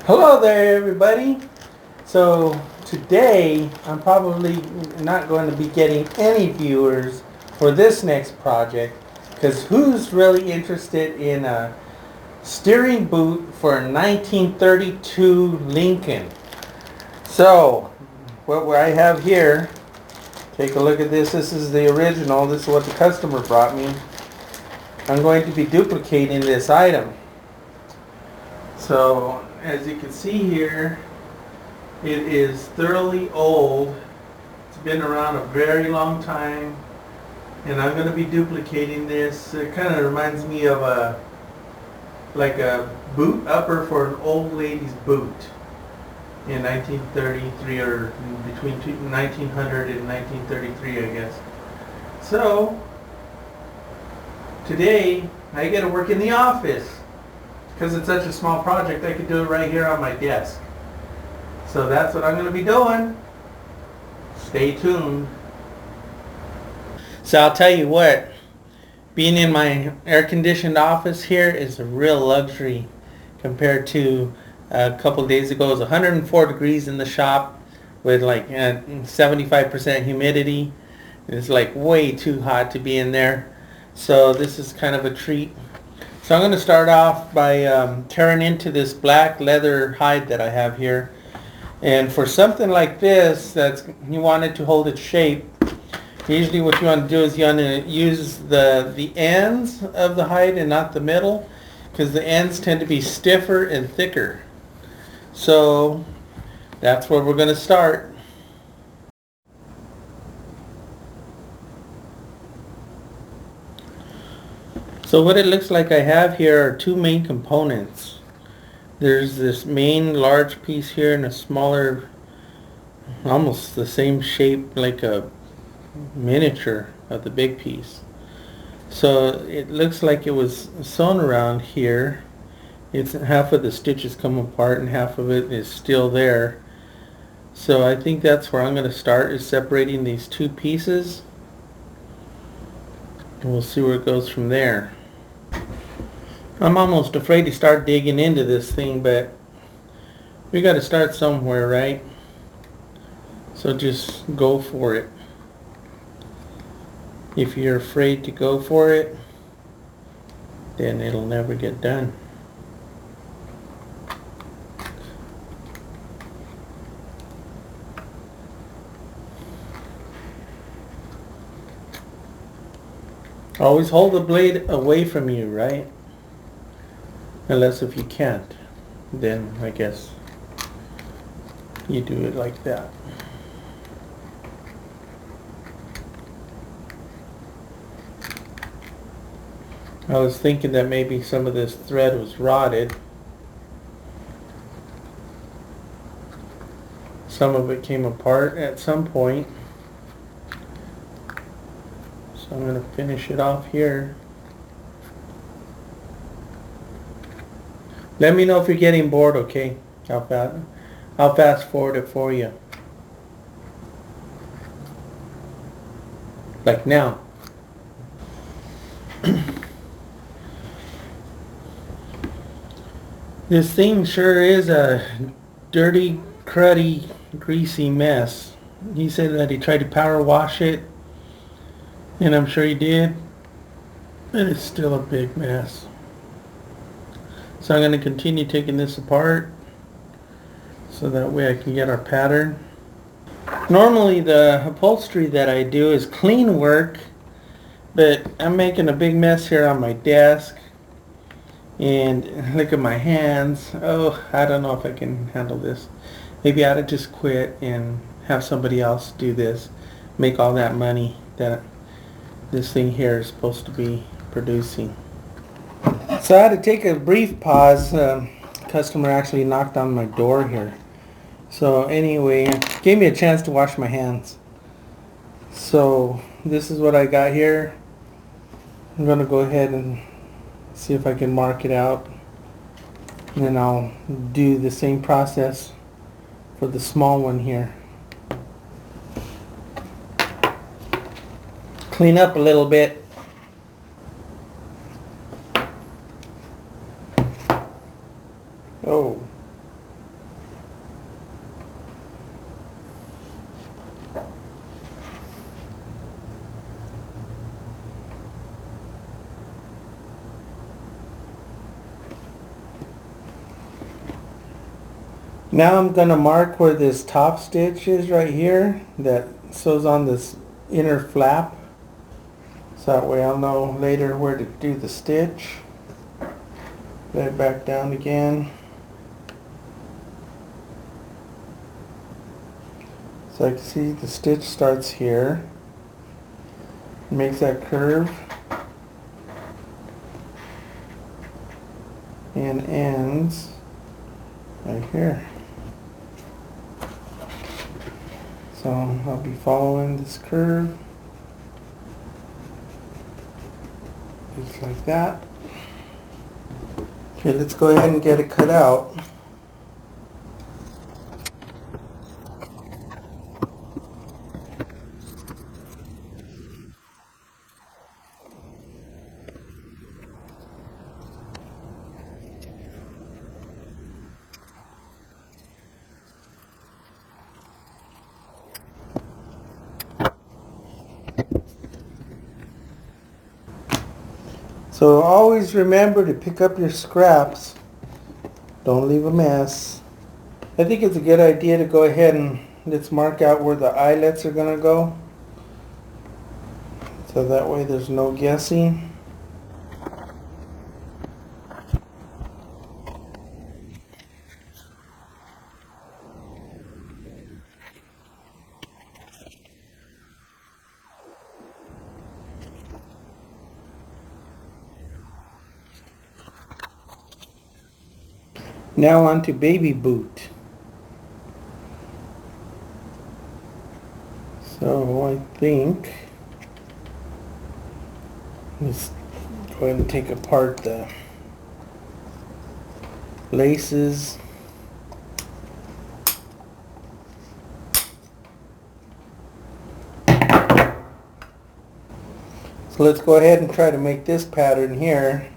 Hello there, everybody. So today I'm probably not going to be getting any viewers for this next project because who's really interested in a steering boot for a 1932 Lincoln? So what I have here, take a look at this. This is the original. This is what the customer brought me. I'm going to be duplicating this item. So as you can see here, it is thoroughly old. It's been around a very long time, and I'm going to be duplicating this. It kind of reminds me of a boot upper for an old lady's boot in 1933, or between 1900 and 1933, I guess. So today I get to work in the office. Because it's such a small project, I could do it right here on my desk. So that's what I'm going to be doing. Stay tuned. So I'll tell you what, being in my air-conditioned office here is a real luxury compared to a couple days ago. It was 104 degrees in the shop with like 75% humidity. It's like way too hot to be in there. So this is kind of a treat. So I'm going to start off by tearing into this black leather hide that I have here. And for something like this, you want it to hold its shape, usually what you want to do is you want to use the ends of the hide and not the middle, because the ends tend to be stiffer and thicker. So that's where we're going to start. So what it looks like I have here are two main components. There's this main large piece here and a smaller, almost the same shape, like a miniature of the big piece. So it looks like it was sewn around here. It's half of the stitches come apart and half of it is still there. So I think that's where I'm going to start, is separating these two pieces. And we'll see where it goes from there. I'm almost afraid to start digging into this thing, but we got to start somewhere, right? So just go for it. If you're afraid to go for it, then it'll never get done. Always hold the blade away from you, right? Unless if you can't, then I guess you do it like that. I was thinking that maybe some of this thread was rotted. Some of it came apart at some point. So I'm going to finish it off here. Let me know if you're getting bored, okay? I'll fast forward it for you. Like now. This thing sure is a dirty, cruddy, greasy mess. He said that he tried to power wash it, and I'm sure he did, but it's still a big mess. So I'm going to continue taking this apart so that way I can get our pattern. Normally the upholstery that I do is clean work, but I'm making a big mess here on my desk. And look at my hands. Oh, I don't know if I can handle this. Maybe I ought to just quit and have somebody else do this. Make all that money that this thing here is supposed to be producing. So I had to take a brief pause. Customer actually knocked on my door here. So anyway, gave me a chance to wash my hands. So this is what I got here. I'm going to go ahead and see if I can mark it out. And then I'll do the same process for the small one here. Clean up a little bit. Oh, Now I'm going to mark where this top stitch is right here that sews on this inner flap. So that way I'll know later where to do the stitch. Let it back down again. So I can see the stitch starts here. Makes that curve. And ends right here. So I'll be following this curve. Just like that. Okay, let's go ahead and get it cut out. So always remember to pick up your scraps. Don't leave a mess. I think it's a good idea to go ahead and let's mark out where the eyelets are going to go. So that way there's no guessing. Now on to baby boot. So I think let's go ahead and take apart the laces. So let's go ahead and try to make this pattern here.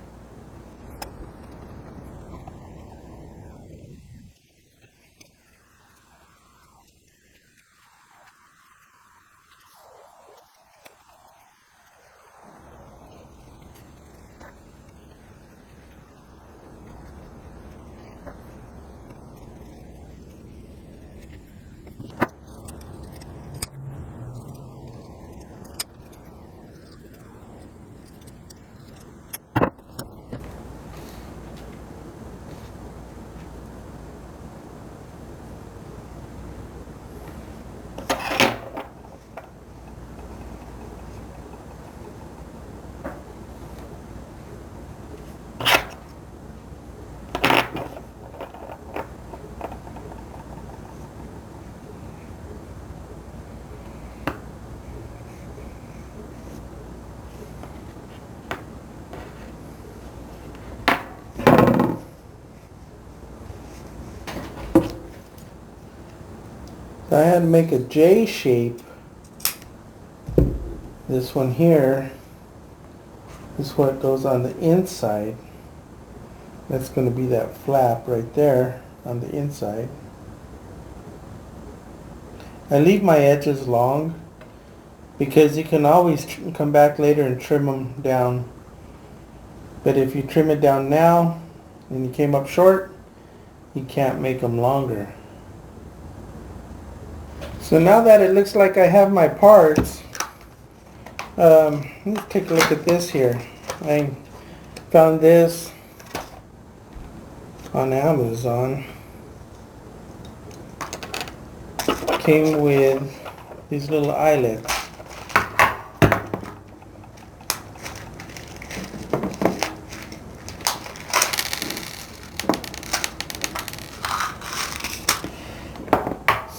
So I had to make a J shape. This one here is what goes on the inside. That's going to be that flap right there on the inside. I leave my edges long because you can always come back later and trim them down. But if you trim it down now and you came up short, you can't make them longer. So now that it looks like I have my parts, let's take a look at this here. I found this on Amazon. Came with these little eyelets.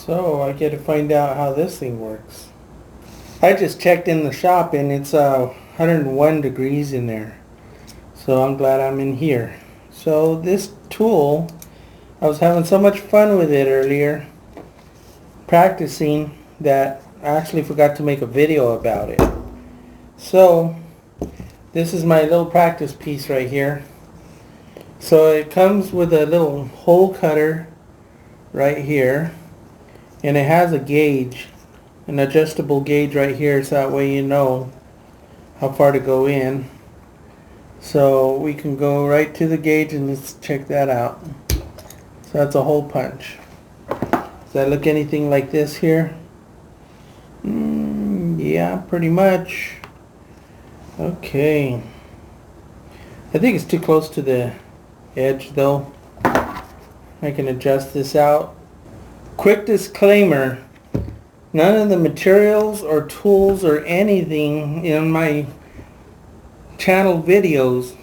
So I get to find out how this thing works. I just checked in the shop and it's 101 degrees in there. So I'm glad I'm in here. So this tool, I was having so much fun with it earlier, practicing, that I actually forgot to make a video about it. So this is my little practice piece right here. So it comes with a little hole cutter right here. And it has a gauge, an adjustable gauge right here, so that way you know how far to go in. So we can go right to the gauge and let's check that out. So that's a hole punch. Does that look anything like this here? Yeah, pretty much. Okay. I think it's too close to the edge though. I can adjust this out. Quick disclaimer, none of the materials or tools or anything in my channel videos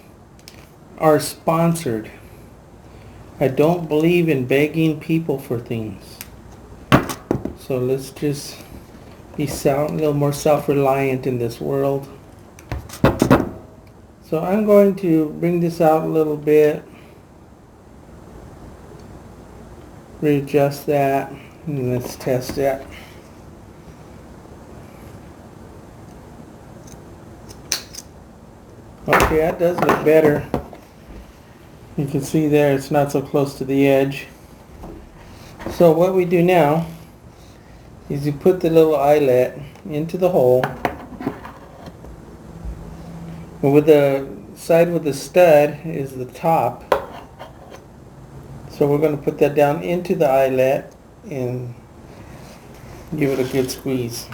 are sponsored. I don't believe in begging people for things. So let's just be a little more self-reliant in this world. So I'm going to bring this out a little bit, readjust that, and let's test it. Okay, that does look better. You can see there it's not so close to the edge. So what we do now is you put the little eyelet into the hole. With the side with the stud is the top. So we're going to put that down into the eyelet and give it a good squeeze.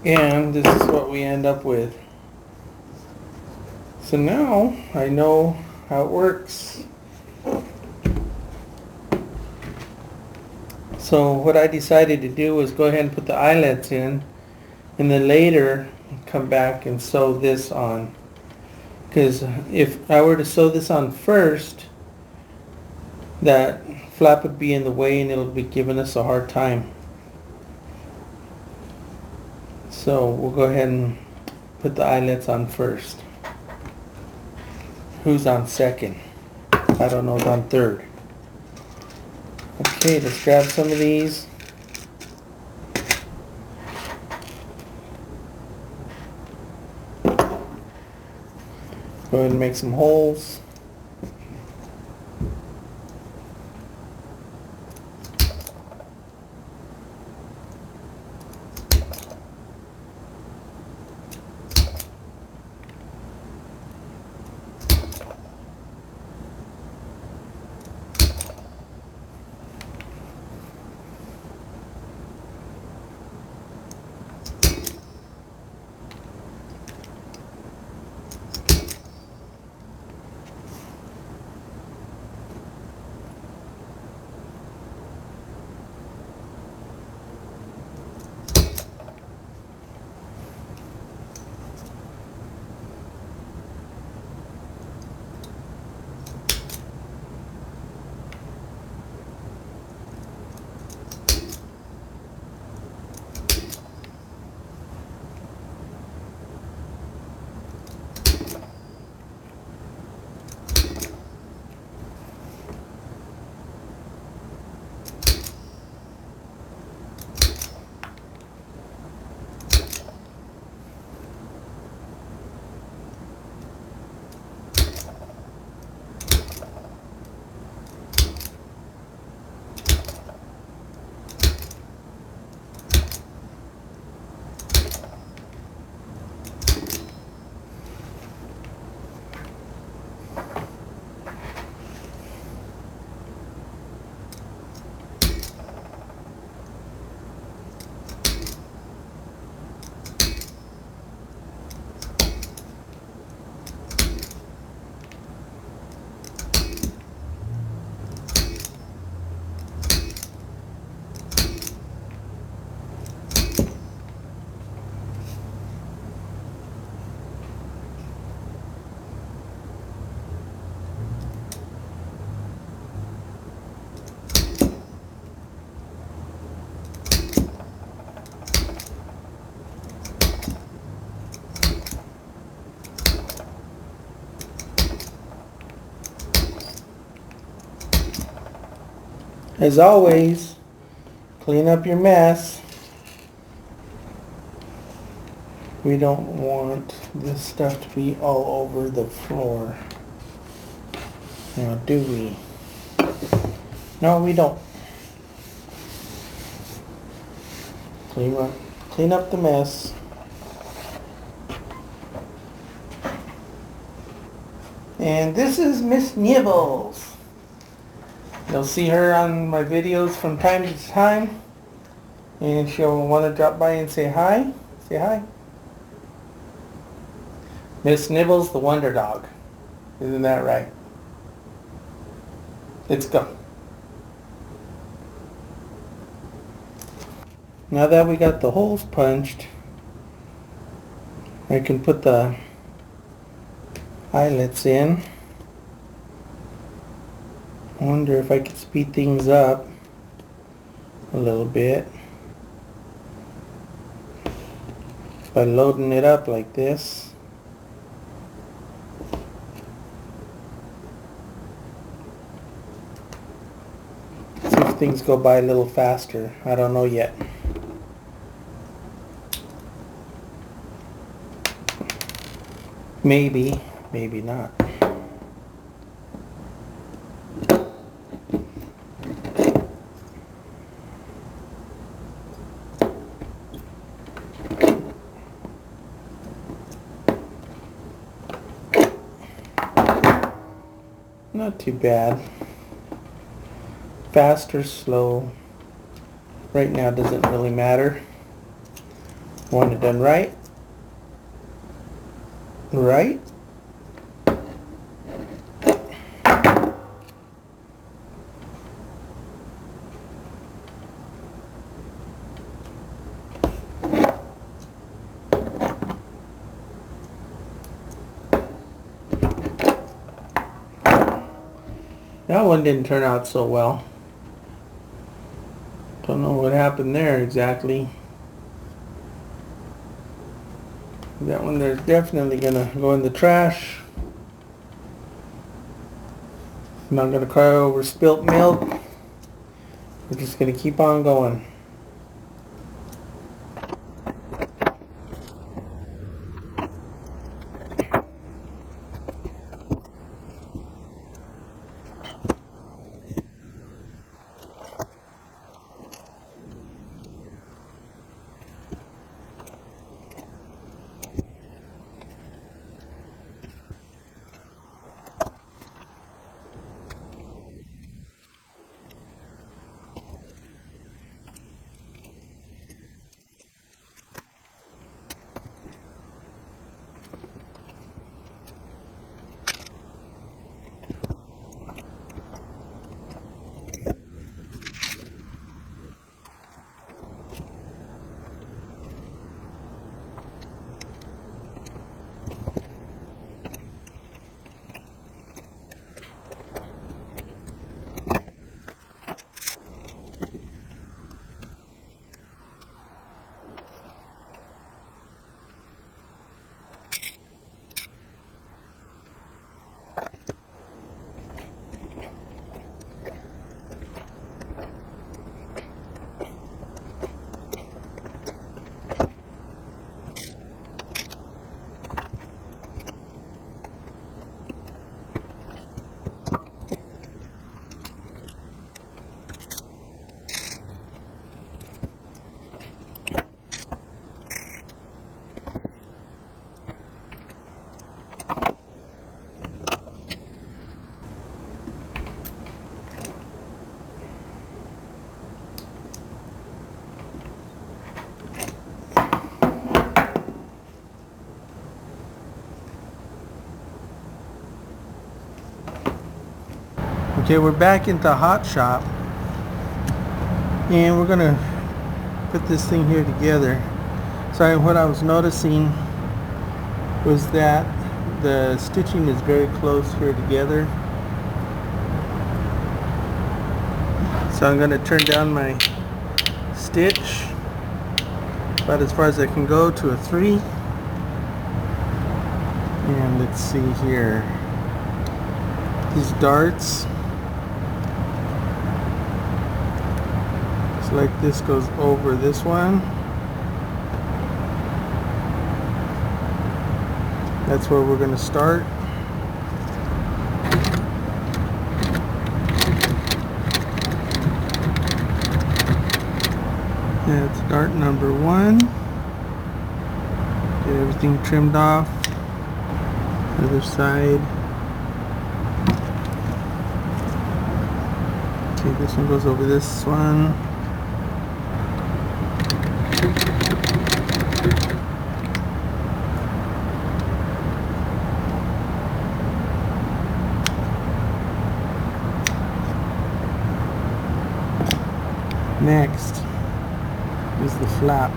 And this is what we end up with. So now I know how it works. So what I decided to do was go ahead and put the eyelets in, and then later come back and sew this on. Because if I were to sew this on first, that flap would be in the way and it'll be giving us a hard time. So we'll go ahead and put the eyelets on first. Who's on second? I don't know who's on third. Okay, let's grab some of these. Go ahead and make some holes. As always, clean up your mess. We don't want this stuff to be all over the floor. Now, do we? No, we don't. Clean up the mess. And this is Miss Nibbles. You'll see her on my videos from time to time, and she'll want to drop by and say hi. Say hi. Miss Nibbles the Wonder Dog. Isn't that right? Let's go. Now that we got the holes punched, I can put the eyelets in. I wonder if I could speed things up a little bit by loading it up like this. See if things go by a little faster. I don't know yet. Maybe, maybe not. Not too bad. Fast or slow, right now doesn't really matter. Want it done right. Right. That one didn't turn out so well. Don't know what happened there exactly. That one there's definitely gonna go in the trash. I'm not gonna cry over spilt milk. We're just gonna keep on going. Okay, we're back into Hot Shop, and we're gonna put this thing here together. Sorry, what I was noticing was that the stitching is very close here together. So I'm gonna turn down my stitch about as far as I can go to a 3. And let's see here. These darts. Like this goes over this one. That's where we're going to start. That's dart number 1. Get everything trimmed off. Other side. Okay, this one goes over this one. Next is the flap.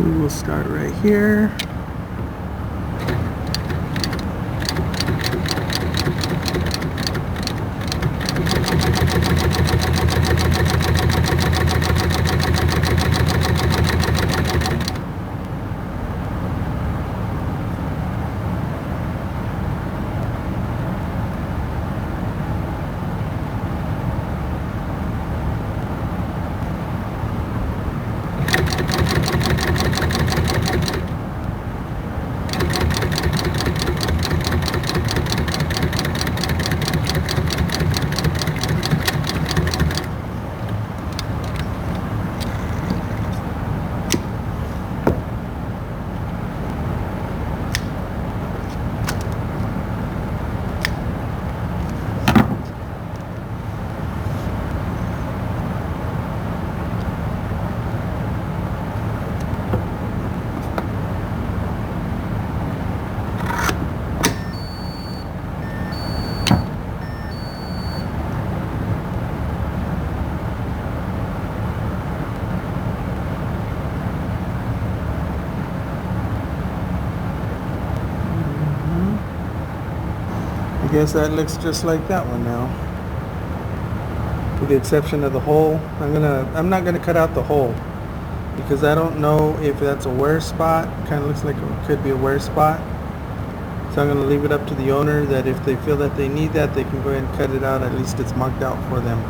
We will start right here. I guess that looks just like that one now, with the exception of the hole. I'm not gonna cut out the hole because I don't know if that's a wear spot. Kind of looks like it could be a wear spot, so I'm gonna leave it up to the owner that if they feel that they need that, they can go ahead and cut it out. At least it's marked out for them.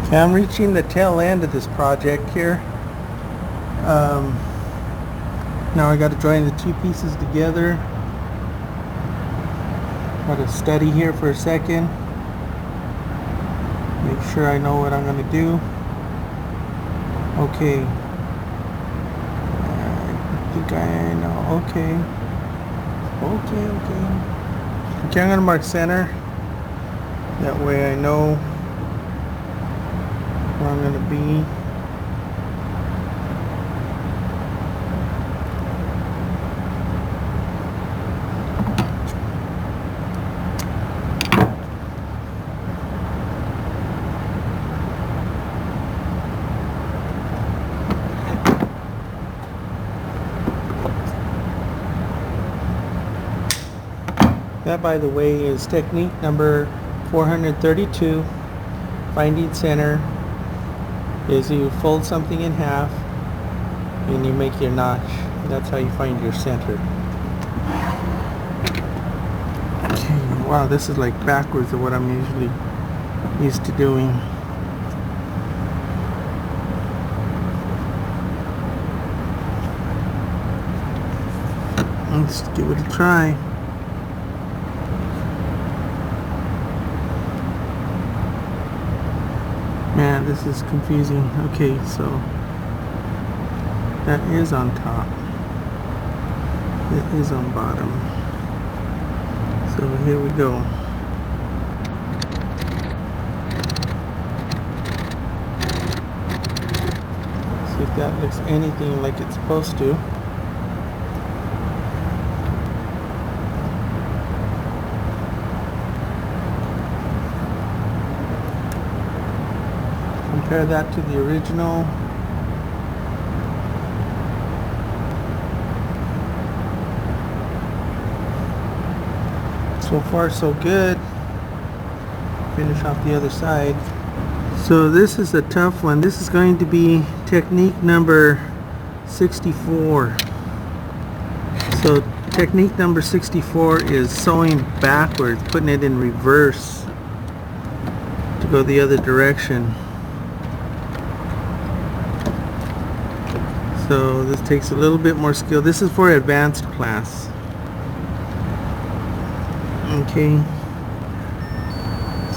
Okay, I'm reaching the tail end of this project here. Now I got to join the two pieces together. Got to study here for a second. Make sure I know what I'm going to do. Okay. I think I know. Okay. Okay, I'm going to mark center. That way I know where I'm going to be. That, by the way, is technique number 432. Finding center is you fold something in half and you make your notch. That's how you find your center. Okay, wow, this is like backwards of what I'm usually used to doing. Let's give it a try. Man, this is confusing. Okay, so that is on top. It is on bottom. So here we go. See if that looks anything like it's supposed to. Compare that to the original. So far so good. Finish off the other side. So this is a tough one. This is going to be technique number 64. So technique number 64 is sewing backwards, putting it in reverse to go the other direction. So this takes a little bit more skill. This is for advanced class. Okay.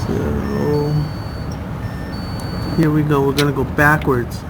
So here we go. We're going to go backwards.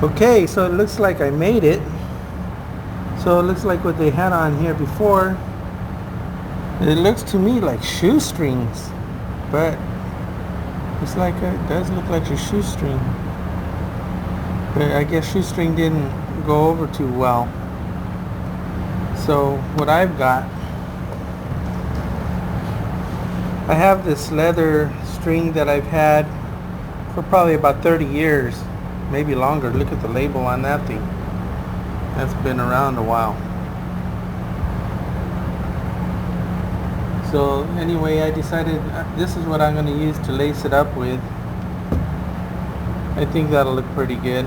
Okay, so it looks like I made it. So it looks like what they had on here before. It looks to me like shoestrings, but it's like it does look like a shoestring. But I guess shoestring didn't go over too well. So what I've got, I have this leather string that I've had for probably about 30 years, maybe longer. Look at the label on that thing. That's been around a while. So anyway, I decided this is what I'm going to use to lace it up with. I think that'll look pretty good.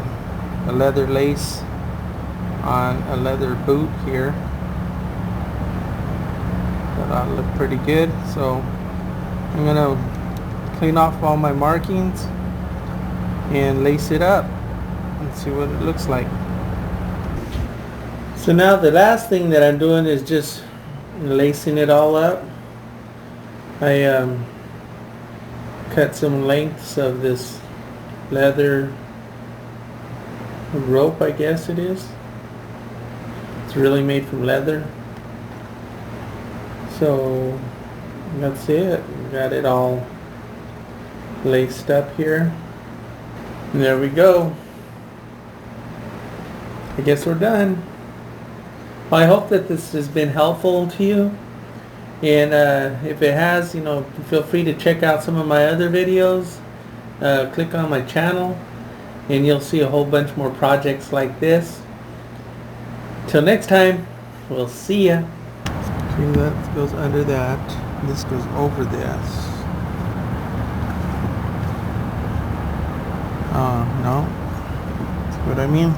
A leather lace on a leather boot here. That'll look pretty good. So I'm going to clean off all my markings and lace it up and see what it looks like. So now the last thing that I'm doing is just lacing it all up. I cut some lengths of this leather rope, I guess it is. It's really made from leather. So that's it. Got it all laced up here. And there we go. I guess we're done. Well, I hope that this has been helpful to you. And if it has, feel free to check out some of my other videos. Click on my channel and you'll see a whole bunch more projects like this. Till next time, we'll see ya. See, that goes under that. This goes over this. No. See what I mean?